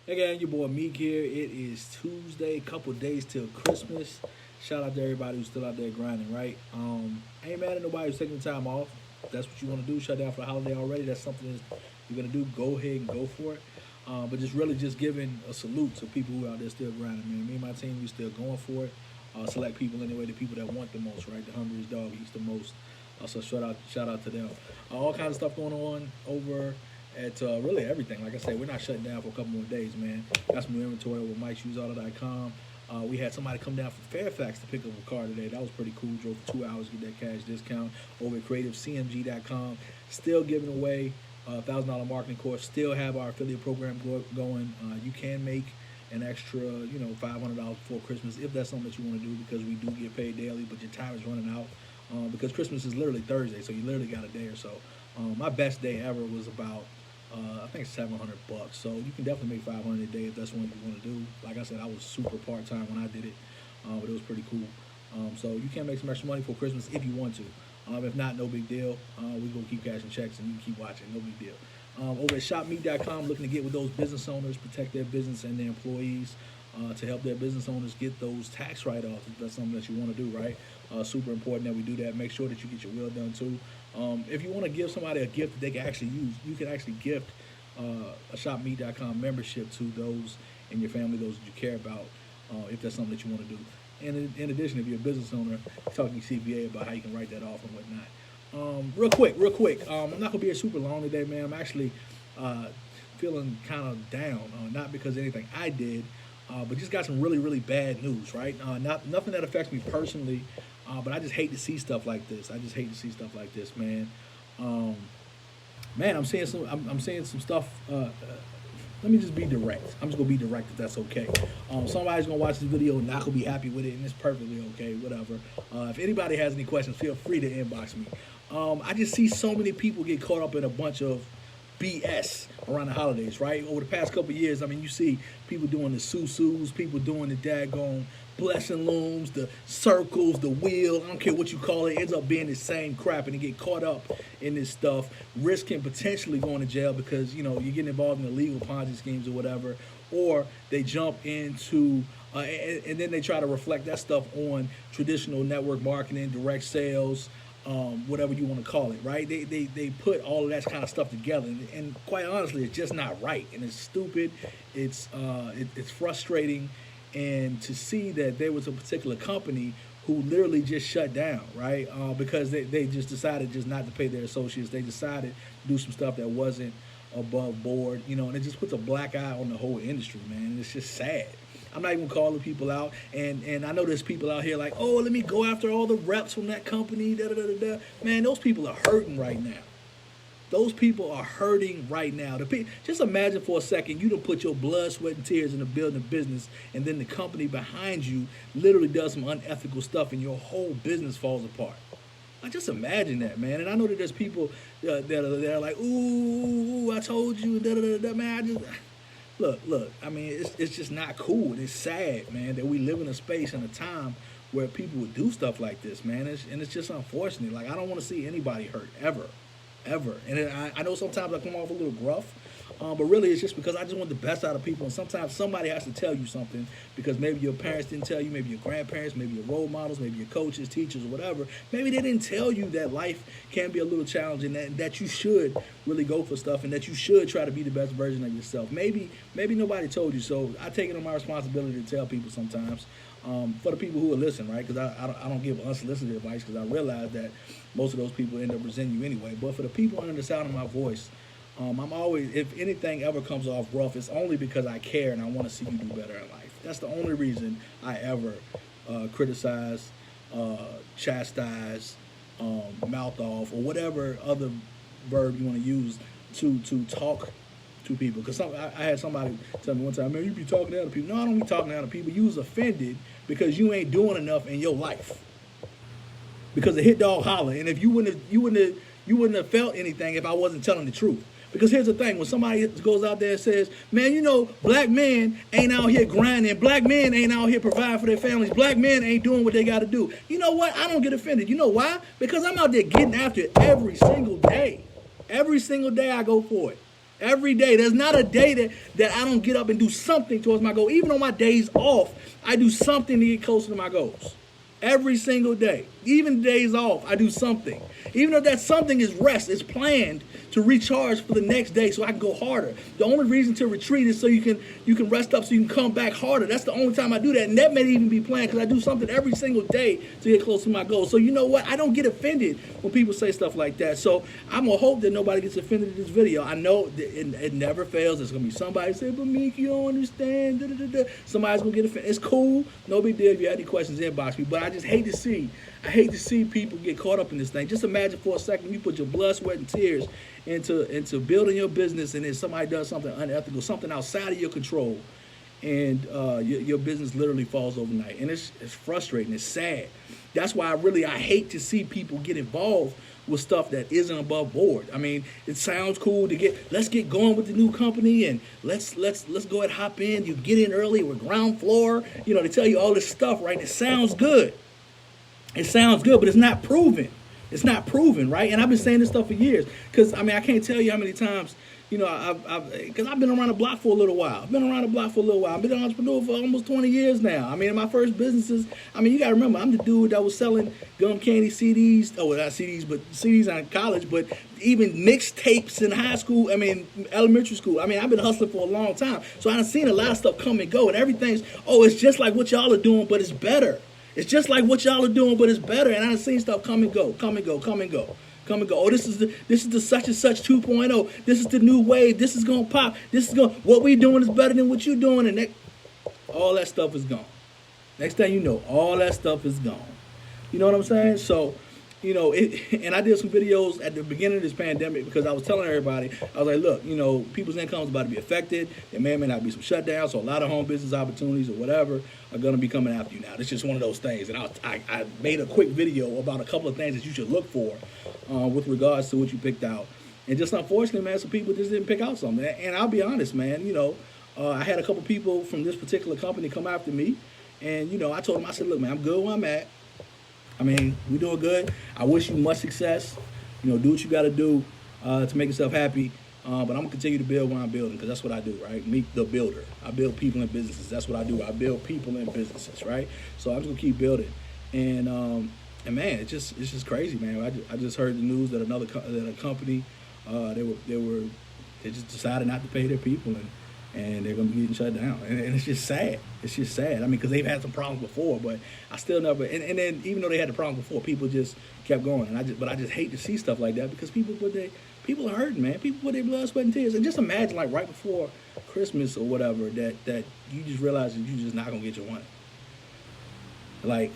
Hey gang, your boy Meek here. It is Tuesday, couple days till Christmas. Shout out to everybody who's still out there grinding, right? I ain't mad at nobody who's taking the time off. If that's what you want to do, shut down for the holiday already. That's something that you're gonna do. Go ahead and go for it. But just really just giving a salute to people who are out there still grinding, man. Me and my team, we still going for it. Select people anyway, the people that want the most, right? The hungriest dog eats the most. So shout out to them. All kinds of stuff going on over at really everything. Like I said, we're not shutting down for a couple more days, man. Got some new inventory with MikeShoesAuto.com. We had somebody come down from Fairfax to pick up a car today. That was pretty cool. Drove for 2 hours to get that cash discount. Over at CreativeCMG.com. Still giving away $1,000 marketing course. Still have our affiliate program going. You can make an extra, $500 before Christmas if that's something that you want to do, because we do get paid daily, but your time is running out. Because Christmas is literally Thursday, so you literally got a day or so. My best day ever was about I think $700. So you can definitely make $500 a day if that's what you want to do. Like I said, I was super part time when I did it, but it was pretty cool. So you can make some extra money for Christmas if you want to. If not, no big deal. We're gonna keep cashing checks and you can keep watching. No big deal. Over at ShopMeet.com, looking to get with those business owners, protect their business and their employees, to help their business owners get those tax write-offs. If that's something that you want to do, right? Super important that we do that. Make sure that you get your will done too. If you want to give somebody a gift that they can actually use, you can actually gift a ShopMeet.com membership to those in your family, those that you care about, if that's something that you want to do. And in addition, if you're a business owner, talk to your CPA about how you can write that off and whatnot. Real quick. I'm not gonna be here super long today, man. I'm actually feeling kind of down, not because of anything I did, but just got some really, really bad news, right? Nothing that affects me personally, but I just hate to see stuff like this. Man. I'm saying some stuff. Let me just be direct. I'm just gonna be direct if that's okay. Somebody's gonna watch this video and not gonna be happy with it, and it's perfectly okay. Whatever. If anybody has any questions, feel free to inbox me. I just see so many people get caught up in a bunch of BS around the holidays, right? Over the past couple of years, I mean, you see people doing the susus, people doing the daggone blessing looms, the circles, the wheel, I don't care what you call it, ends up being the same crap, and they get caught up in this stuff, risking potentially going to jail because, you're getting involved in illegal Ponzi schemes or whatever, or they jump into, and then they try to reflect that stuff on traditional network marketing, direct sales, whatever you want to call it, right? They put all of that kind of stuff together, and quite honestly, it's just not right, and it's stupid. It's frustrating, and to see that there was a particular company who literally just shut down, right? Because they just decided just not to pay their associates. They decided to do some stuff that wasn't above board, and it just puts a black eye on the whole industry, man. And it's just sad. I'm not even calling people out, and I know there's people out here like, oh, let me go after all the reps from that company, da-da-da-da-da. Man, those people are hurting right now. Those people are hurting right now. Just imagine for a second, you done put your blood, sweat, and tears into building a business, and then the company behind you literally does some unethical stuff, and your whole business falls apart. Like, just imagine that, man. And I know that there's people that are like, ooh, I told you, da-da-da-da, man. Look, I mean, it's just not cool. And it's sad, man, that we live in a space and a time where people would do stuff like this, man. And it's just unfortunate. Like, I don't want to see anybody hurt, ever. And I know sometimes I come off a little gruff, but really it's just because I just want the best out of people. And sometimes somebody has to tell you something, because maybe your parents didn't tell you, maybe your grandparents, maybe your role models, maybe your coaches, teachers, or whatever. Maybe they didn't tell you that life can be a little challenging, that you should really go for stuff, and that you should try to be the best version of yourself. Maybe nobody told you, so I take it on my responsibility to tell people sometimes. For the people who are listening, right? Because I don't give unsolicited advice, because I realize that most of those people end up resenting you anyway. But for the people under the sound of my voice, I'm always, if anything ever comes off rough, it's only because I care and I want to see you do better in life. That's the only reason I ever criticize, chastise, mouth off, or whatever other verb you want to use to talk to people. Because I had somebody tell me one time, man, you be talking to other people. No, I don't be talking to other people. You was offended because you ain't doing enough in your life. Because the hit dog holler, and if you wouldn't have felt anything if I wasn't telling the truth. Because here's the thing, when somebody goes out there and says, man, black men ain't out here grinding, black men ain't out here providing for their families, black men ain't doing what they got to do. You know what? I don't get offended. You know why? Because I'm out there getting after it every single day. Every single day I go for it. Every day. There's not a day that I don't get up and do something towards my goal. Even on my days off, I do something to get closer to my goals. Every single day. Even days off, I do something. Even though that something is rest, it's planned to recharge for the next day so I can go harder. The only reason to retreat is so you can rest up so you can come back harder. That's the only time I do that. And that may even be planned because I do something every single day to get close to my goal. So you know what? I don't get offended when people say stuff like that. So I'm going to hope that nobody gets offended in this video. I know it never fails. There's going to be somebody say, but Meek, you don't understand. Somebody's going to get offended. It's cool. No big deal. If you have any questions, inbox me. But I just hate to see people get caught up in this thing. Just imagine for a second you put your blood, sweat, and tears into building your business, and then somebody does something unethical, something outside of your control, and your business literally falls overnight. And it's frustrating. It's sad. That's why I hate to see people get involved with stuff that isn't above board. I mean, it sounds cool to let's get going with the new company and let's go ahead and hop in. You get in early with ground floor. You know, they tell you all this stuff, right? It sounds good. It sounds good, but it's not proven. It's not proven, right? And I've been saying this stuff for years. Because, I mean, I can't tell you how many times, you know, because I've been around the block for a little while. I've been an entrepreneur for almost 20 years now. I mean, in my first businesses, I mean, you got to remember, I'm the dude that was selling gum candy CDs. Oh, well, not CDs, but CDs in college. But even mixtapes in high school, I mean, elementary school. I mean, I've been hustling for a long time. So I've seen a lot of stuff come and go. And everything's, it's just like what y'all are doing, but it's better. It's just like what y'all are doing, but it's better. And I've seen stuff come and go. Oh, this is the such and such 2.0. This is the new wave. This is gonna pop. What we doing is better than what you doing, and all that stuff is gone. Next thing you know, all that stuff is gone. You know what I'm saying? So, you know, and I did some videos at the beginning of this pandemic because I was telling everybody, I was like, look, you know, people's income is about to be affected. There may or may not be some shutdowns, so a lot of home business opportunities or whatever are going to be coming after you now. It's just one of those things. And I made a quick video about a couple of things that you should look for with regards to what you picked out. And just unfortunately, man, some people just didn't pick out something. And I'll be honest, man, you know, I had a couple people from this particular company come after me. And, you know, I told them, I said, look, man, I'm good where I'm at. I mean, we doing good. I wish you much success. You know, do what you got to do to make yourself happy. But I'm going to continue to build what I'm building because that's what I do, right? Meek the builder. I build people and businesses. That's what I do. I build people and businesses, right? So I'm just going to keep building. And man, it's just crazy, man. I just heard the news that a company, they just decided not to pay their people and they're going to be getting shut down. And it's just sad. It's just sad. I mean, because they've had some problems before, but I still never, and then even though they had the problems before, people just kept going. But I just hate to see stuff like that because people are hurting, man. People put their blood, sweat, and tears. And just imagine, like, right before Christmas or whatever, that you just realize that you're just not going to get your money. Like,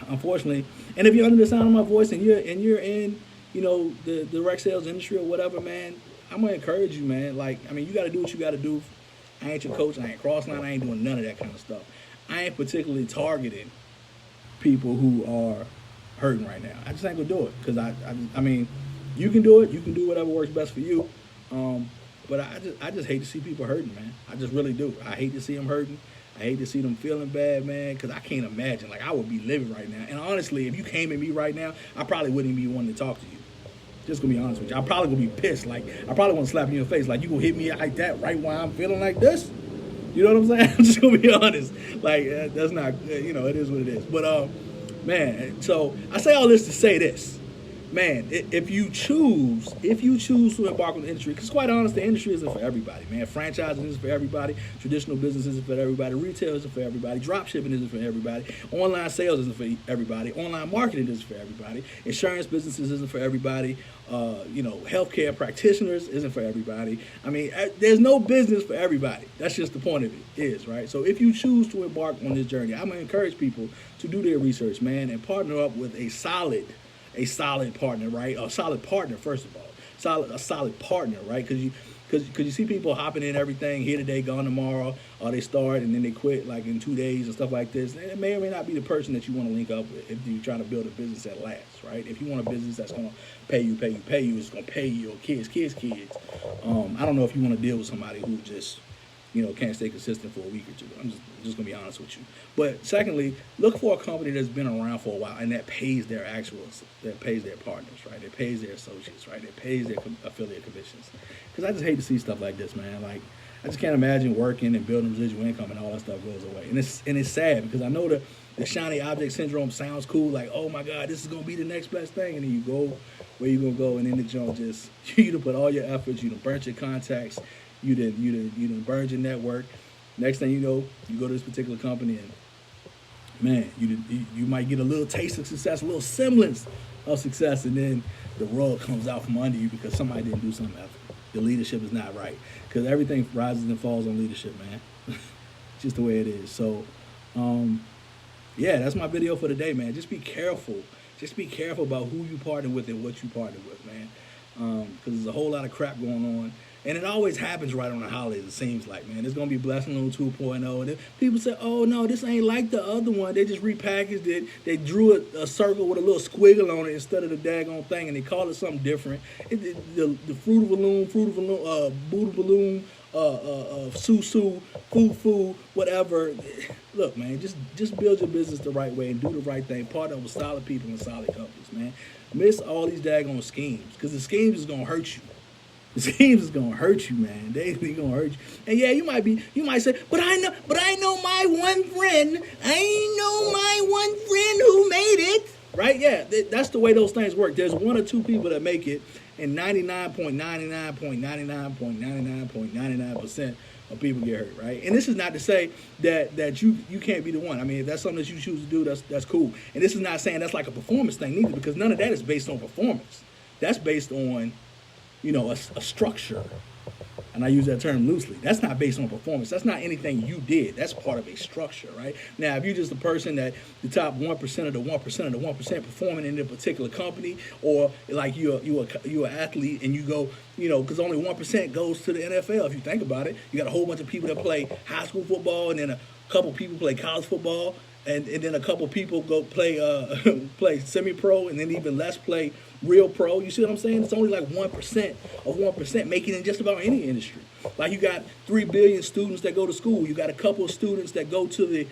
unfortunately, and if you're under the sound of my voice and you're in, you know, the direct sales industry or whatever, man, I'm going to encourage you, man. Like, I mean, you got to do what you got to do. I ain't your coach. I ain't cross-line. I ain't doing none of that kind of stuff. I ain't particularly targeting people who are hurting right now. I just ain't going to do it because, I mean, you can do it. You can do whatever works best for you. But I just hate to see people hurting, man. I just really do. I hate to see them hurting. I hate to see them feeling bad, man, because I can't imagine. Like, I would be living right now. And honestly, if you came at me right now, I probably wouldn't be wanting to talk to you. Just gonna be honest with you. I'm probably gonna be pissed. Like, I probably want to slap you in your face. Like, you gonna hit me like that right while I'm feeling like this? You know what I'm saying? I'm just gonna be honest. Like, that's not, you know, it is what it is. But, man, so I say all this to say this. Man, if you choose to embark on the industry, because quite honest, the industry isn't for everybody, man. Franchising isn't for everybody. Traditional business isn't for everybody. Retail isn't for everybody. Drop shipping isn't for everybody. Online sales isn't for everybody. Online marketing isn't for everybody. Insurance businesses isn't for everybody. You know, healthcare practitioners isn't for everybody. I mean, there's no business for everybody. That's just the point of it, is, right? So if you choose to embark on this journey, I'm going to encourage people to do their research, man, and partner up with a solid partner, right? A solid partner, first of all. A solid partner, right? Because you see people hopping in everything, here today, gone tomorrow, or they start and then they quit like in 2 days and stuff like this. And it may or may not be the person that you want to link up with if you're trying to build a business that lasts, right? If you want a business that's going to pay you, it's going to pay your kids. I don't know if you want to deal with somebody who just can't stay consistent for a week or two. I'm just gonna be honest with you. But secondly, look for a company that's been around for a while and that pays their that pays their partners, right? That pays their associates, right? That pays their affiliate commissions. Because I just hate to see stuff like this, man. Like, I just can't imagine working and building residual income and all that stuff goes away. And it's sad because I know the shiny object syndrome sounds cool, like, oh my God, this is gonna be the next best thing, and then you go where you gonna go, and then the joint just you done put all your efforts, you done burnt your contacts, you done burned your network. Next thing you know, you go to this particular company, and man, you might get a little taste of success, a little semblance of success, and then the rug comes out from under you because somebody didn't do something ethical. The leadership is not right, because everything rises and falls on leadership, man. Just the way it is. So, yeah, that's my video for today, man. Just be careful. Just be careful about who you partner with and what you partner with, man. Because there's a whole lot of crap going on. And it always happens right on the holidays, it seems like, man. There's going to be Blessing on 2.0. And people say, oh, no, this ain't like the other one. They just repackaged it. They drew a circle with a little squiggle on it instead of the daggone thing, and they called it something different. The Fruit of a Loom, Buddha Balloon, Susu, Foo, whatever. Look, man, just build your business the right way and do the right thing. Partner with solid people and solid companies, man. Miss all these daggone schemes, because the schemes is going to hurt you. The schemes is gonna hurt you, man. They gonna hurt you. And yeah, you might say, but I know my one friend. I know my one friend who made it. Right? Yeah, that's the way those things work. There's one or two people that make it, and 99.99.99.99.99% of people get hurt, right? And this is not to say that you can't be the one. I mean, if that's something that you choose to do, that's cool. And this is not saying that's like a performance thing neither, because none of that is based on performance. That's based on a structure, and I use that term loosely. That's not based on performance. That's not anything you did. That's part of a structure, right? Now, if you're just a person that the top 1% of the 1% of the 1% performing in a particular company, or like you're an athlete and you go, because only 1% goes to the NFL. If you think about it, you got a whole bunch of people that play high school football, and then a couple people play college football, and then a couple people go play play semi-pro, and then even less play real pro. You see what I'm saying? It's only like 1% of 1% making it in just about any industry. Like, you got 3 billion students that go to school. You got a couple of students that go to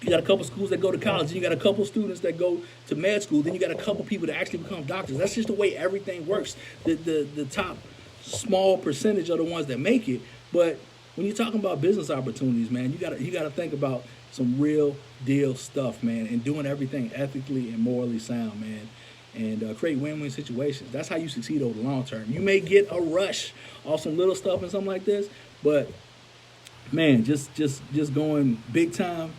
you got a couple of schools that go to college. And you got a couple of students that go to med school. Then you got a couple of people that actually become doctors. That's just the way everything works. The top small percentage are the ones that make it. But when you're talking about business opportunities, man, you gotta think about some real deal stuff, man, and doing everything ethically and morally sound, man. And create win-win situations. That's how you succeed over the long term. You may get a rush off some little stuff and something like this, but man, just going big time,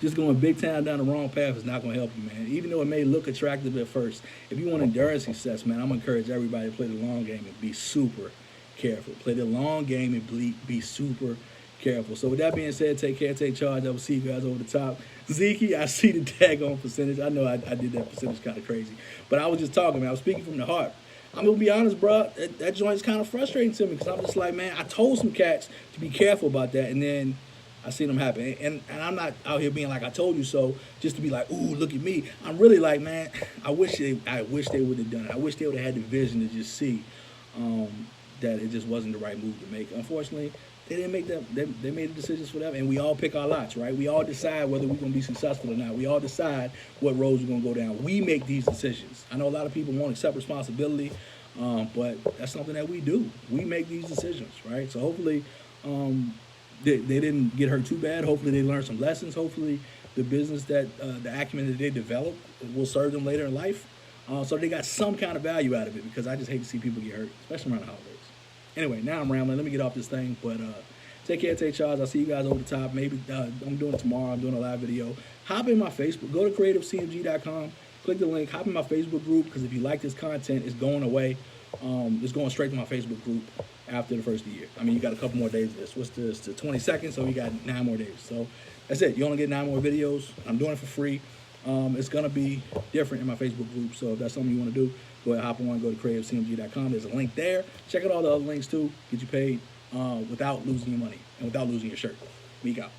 just going big time down the wrong path is not going to help you, man. Even though it may look attractive at first, if you want endurance success, man, I'm going to encourage everybody to play the long game and be super careful. Play the long game and be super careful. So with that being said, take care, take charge. I will see you guys over the top. Zeke, I see the daggone percentage. I know I did that percentage kind of crazy. But I was just talking, man. I was speaking from the heart. I'm going to be honest, bro. That joint's kind of frustrating to me, because I'm just like, man, I told some cats to be careful about that, and then I seen them happen. And I'm not out here being like, I told you so, just to be like, ooh, look at me. I'm really like, man, I wish they would have done it. I wish they would have had the vision to just see that it just wasn't the right move to make. Unfortunately, they didn't make that. They made the decisions for them, and we all pick our lots, right? We all decide whether we're going to be successful or not. We all decide what roads we're going to go down. We make these decisions. I know a lot of people won't accept responsibility, but that's something that we do. We make these decisions, right? So hopefully they didn't get hurt too bad. Hopefully they learned some lessons. Hopefully the business the acumen that they develop will serve them later in life. So they got some kind of value out of it, because I just hate to see people get hurt, especially around the holidays. Anyway, now I'm rambling. Let me get off this thing. But take care, take charge. I'll see you guys over the top. Maybe I'm doing it tomorrow. I'm doing a live video. Hop in my Facebook. Go to creativecmg.com. Click the link. Hop in my Facebook group, because if you like this content, it's going away. It's going straight to my Facebook group after the first of the year. I mean, you got a couple more days of this. What's this? The 22nd, so you got 9 more days. So that's it. You only get 9 more videos. I'm doing it for free. It's going to be different in my Facebook group. So if that's something you want to do, go ahead, hop on, go to creativecmg.com. There's a link there. Check out all the other links too. Get you paid without losing your money and without losing your shirt. Week out.